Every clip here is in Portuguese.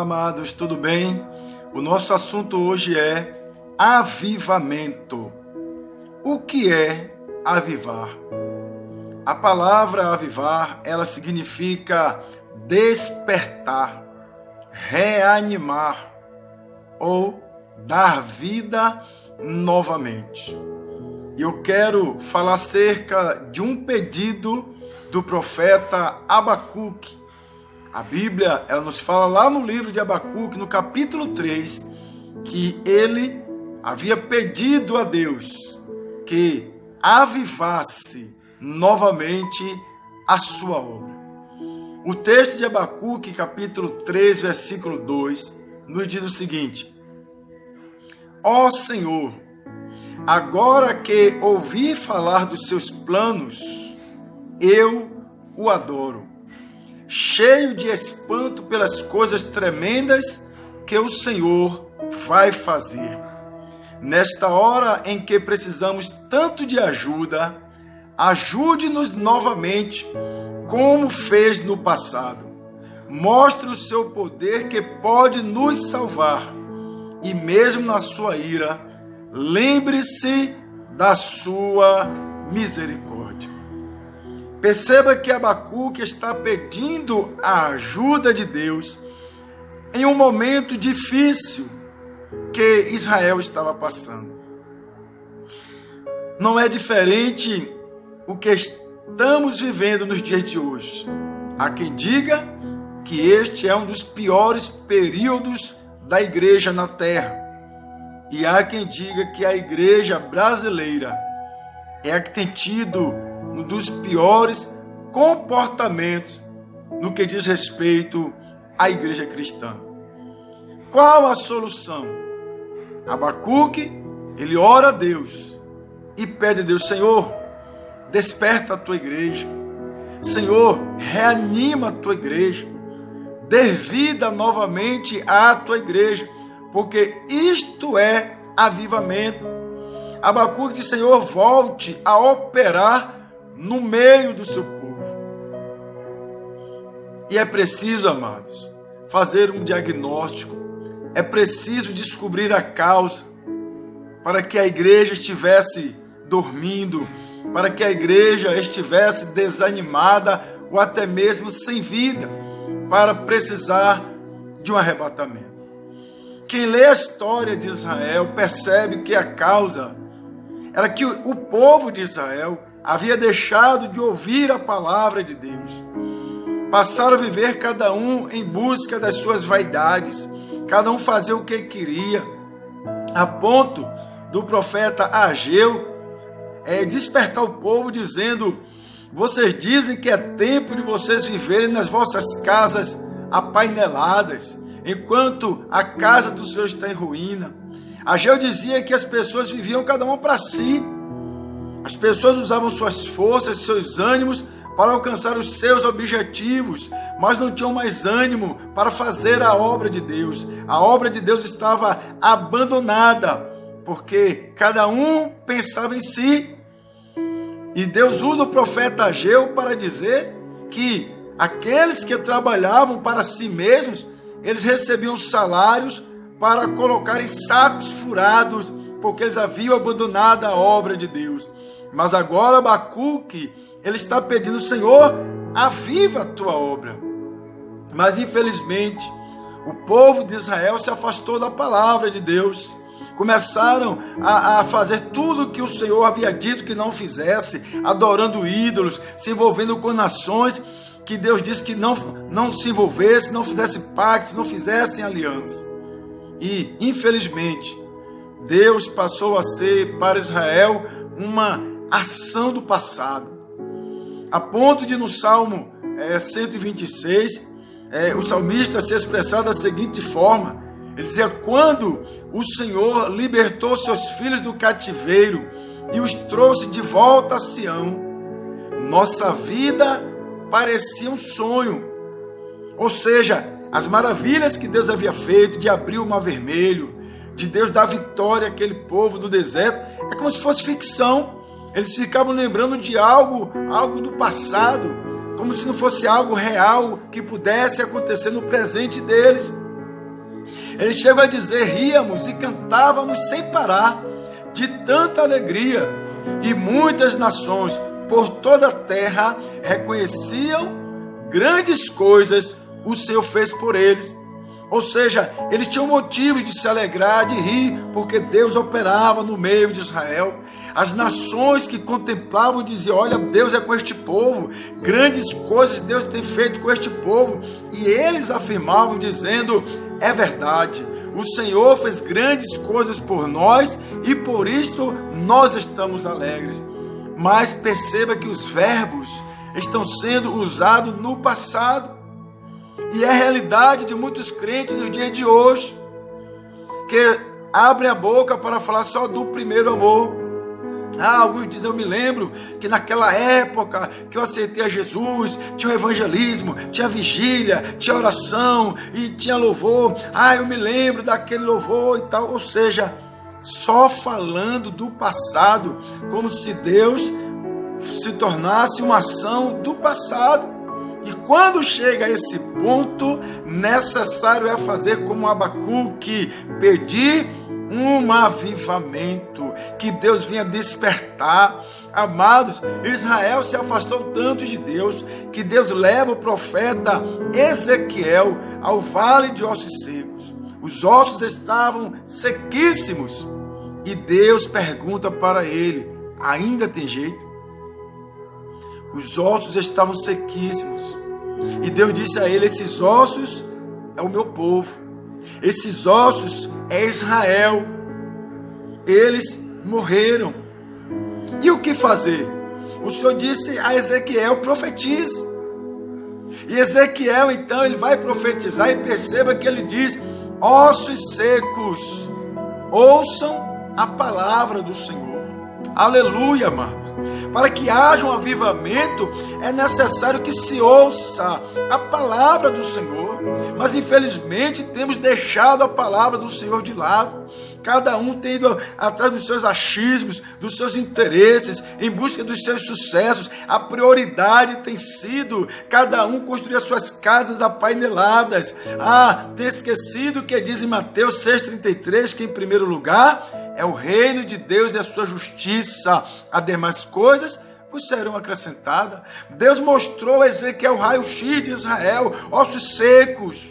amados, tudo bem? O nosso assunto hoje é avivamento. O que é avivar? A palavra avivar, ela significa despertar, reanimar ou dar vida novamente. E eu quero falar acerca de um pedido do profeta Abacuque. A Bíblia, ela nos fala lá no livro de Abacuque, no capítulo 3, que ele havia pedido a Deus que avivasse novamente a sua obra. O texto de Abacuque, capítulo 3, versículo 2, nos diz o seguinte: Ó Senhor, agora que ouvi falar dos seus planos, eu o adoro, cheio de espanto pelas coisas tremendas que o Senhor vai fazer. Nesta hora em que precisamos tanto de ajuda, ajude-nos novamente, como fez no passado. Mostre o seu poder que pode nos salvar, e mesmo na sua ira, lembre-se da sua misericórdia. Perceba que Abacuque está pedindo a ajuda de Deus em um momento difícil que Israel estava passando. Não é diferente o que estamos vivendo nos dias de hoje. Há quem diga que este é um dos piores períodos da igreja na terra. E há quem diga que a igreja brasileira é a que tem tido um dos piores comportamentos no que diz respeito à igreja cristã. Qual a solução? Abacuque, ele ora a Deus e pede a Deus: Senhor, desperta a tua igreja. Senhor, reanima a tua igreja. Dê vida novamente à tua igreja, porque isto é avivamento. Abacuque diz: Senhor, volte a operar no meio do seu povo. E é preciso, amados, fazer um diagnóstico. É preciso descobrir a causa para que a igreja estivesse dormindo, para que a igreja estivesse desanimada ou até mesmo sem vida, para precisar de um arrebatamento. Quem lê a história de Israel percebe que a causa era que o povo de Israel havia deixado de ouvir a palavra de Deus. Passaram a viver cada um em busca das suas vaidades, cada um fazia o que queria, a ponto do profeta Ageu despertar o povo dizendo: vocês dizem que é tempo de vocês viverem nas vossas casas apaineladas, enquanto a casa do Senhor está em ruína. Ageu dizia que as pessoas viviam cada uma para si. As pessoas usavam suas forças, seus ânimos para alcançar os seus objetivos, mas não tinham mais ânimo para fazer a obra de Deus. A obra de Deus estava abandonada, porque cada um pensava em si. E Deus usa o profeta Ageu para dizer que aqueles que trabalhavam para si mesmos, eles recebiam salários para colocar em sacos furados, porque eles haviam abandonado a obra de Deus. Mas agora Abacuque, ele está pedindo: Senhor, aviva a tua obra. Mas infelizmente, o povo de Israel se afastou da palavra de Deus. Começaram a fazer tudo o que o Senhor havia dito que não fizesse, adorando ídolos, se envolvendo com nações que Deus disse que não se envolvesse, não fizesse pacto, não fizessem aliança. E, infelizmente, Deus passou a ser para Israel uma ação do passado, a ponto de no Salmo 126, o salmista se expressar da seguinte forma: ele dizia: quando o Senhor libertou seus filhos do cativeiro e os trouxe de volta a Sião, nossa vida parecia um sonho. Ou seja, as maravilhas que Deus havia feito de abrir o mar vermelho, de Deus dar vitória àquele povo do deserto, é como se fosse ficção. Eles ficavam lembrando de algo do passado, como se não fosse algo real que pudesse acontecer no presente deles. Ele chegou a dizer: ríamos e cantávamos sem parar, de tanta alegria, e muitas nações por toda a terra reconheciam grandes coisas o Senhor fez por eles. Ou seja, eles tinham motivo de se alegrar, de rir, porque Deus operava no meio de Israel. As nações que contemplavam diziam: olha, Deus é com este povo, grandes coisas Deus tem feito com este povo. E eles afirmavam dizendo: é verdade, o Senhor fez grandes coisas por nós e por isto nós estamos alegres. Mas perceba que os verbos estão sendo usados no passado. E é a realidade de muitos crentes no dia de hoje, que abrem a boca para falar só do primeiro amor. Alguns dizem: eu me lembro que naquela época que eu aceitei a Jesus, tinha o evangelismo, tinha vigília, tinha oração e tinha louvor. Eu me lembro daquele louvor e tal. Ou seja, só falando do passado, como se Deus se tornasse uma ação do passado. E quando chega a esse ponto, necessário é fazer como Abacuque, pedir um avivamento, que Deus vinha despertar. Amados, Israel se afastou tanto de Deus, que Deus leva o profeta Ezequiel ao vale de ossos secos. Os ossos estavam sequíssimos, e Deus pergunta para ele: ainda tem jeito? Os ossos estavam sequíssimos, e Deus disse a ele: esses ossos é o meu povo, esses ossos é Israel, eles morreram. E o que fazer? O Senhor disse a Ezequiel: profetize. E Ezequiel então ele vai profetizar, e perceba que ele diz: ossos secos, ouçam a palavra do Senhor. Aleluia, amados. Para que haja um avivamento, é necessário que se ouça a palavra do Senhor. Mas infelizmente temos deixado a palavra do Senhor de lado. Cada um tem ido atrás dos seus achismos, dos seus interesses, em busca dos seus sucessos. A prioridade tem sido cada um construir as suas casas apaineladas. Tem esquecido que diz em Mateus 6,33 que em primeiro lugar é o reino de Deus e a sua justiça. As demais coisas vos serão acrescentadas. Deus mostrou a Ezequiel o raio-x de Israel, ossos secos.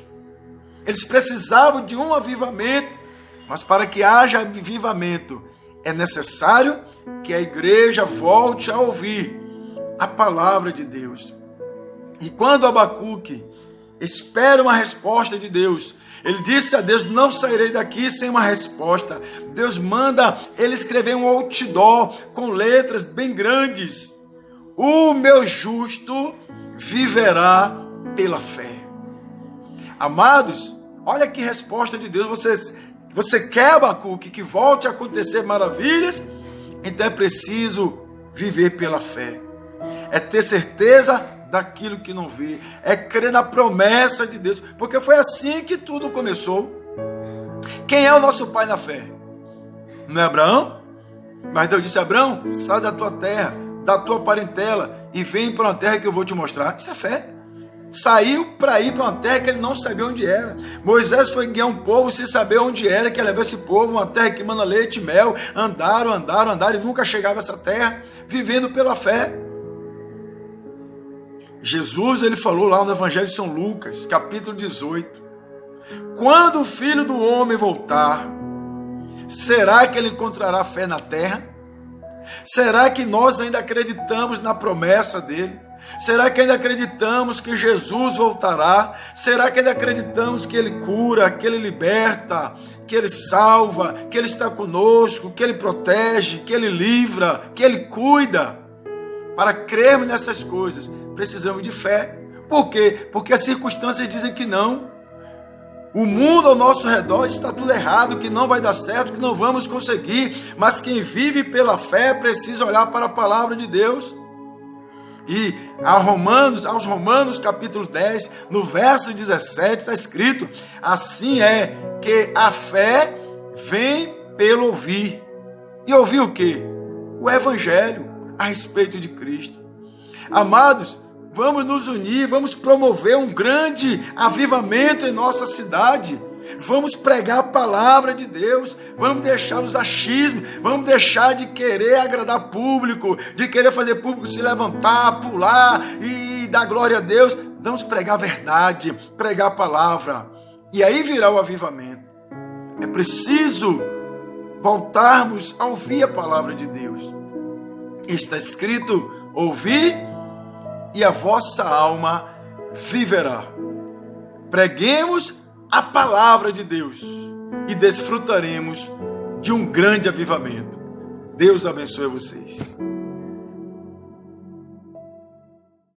Eles precisavam de um avivamento, mas para que haja avivamento, é necessário que a igreja volte a ouvir a palavra de Deus. E quando Abacuque espera uma resposta de Deus, ele disse a Deus: não sairei daqui sem uma resposta. Deus manda ele escrever um outdoor com letras bem grandes: o meu justo viverá pela fé. Amados, olha que resposta de Deus. Você quer, Abacuque, que volte a acontecer maravilhas? Então é preciso viver pela fé. É ter certeza daquilo que não vê, é crer na promessa de Deus, porque foi assim que tudo começou. Quem é o nosso pai na fé? Não é Abraão? Mas Deus disse: Abraão, sai da tua terra, da tua parentela e vem para uma terra que eu vou te mostrar. Isso é fé. Saiu para ir para uma terra que ele não sabia onde era. Moisés foi guiar um povo sem saber onde era, que ia levar esse povo, uma terra que manda leite e mel. Andaram e nunca chegava a essa terra, vivendo pela fé. Jesus, ele falou lá no Evangelho de São Lucas, capítulo 18: quando o Filho do Homem voltar, será que ele encontrará fé na terra? Será que nós ainda acreditamos na promessa dele? Será que ainda acreditamos que Jesus voltará? Será que ainda acreditamos que ele cura, que ele liberta, que ele salva, que ele está conosco, que ele protege, que ele livra, que ele cuida? Para crermos nessas coisas, precisamos de fé. Por quê? Porque as circunstâncias dizem que não. O mundo ao nosso redor está tudo errado, que não vai dar certo, que não vamos conseguir. Mas quem vive pela fé precisa olhar para a palavra de Deus. E aos Romanos capítulo 10, no verso 17, está escrito: assim é que a fé vem pelo ouvir. E ouvir o quê? O Evangelho a respeito de Cristo. Amados, vamos nos unir, vamos promover um grande avivamento em nossa cidade. Vamos pregar a palavra de Deus. Vamos deixar os achismos. Vamos deixar de querer agradar público, de querer fazer público se levantar, pular e dar glória a Deus. Vamos pregar a verdade, pregar a palavra. E aí virá o avivamento. É preciso voltarmos a ouvir a palavra de Deus. Está escrito: ouvi e a vossa alma viverá. Preguemos a palavra de Deus e desfrutaremos de um grande avivamento. Deus abençoe vocês.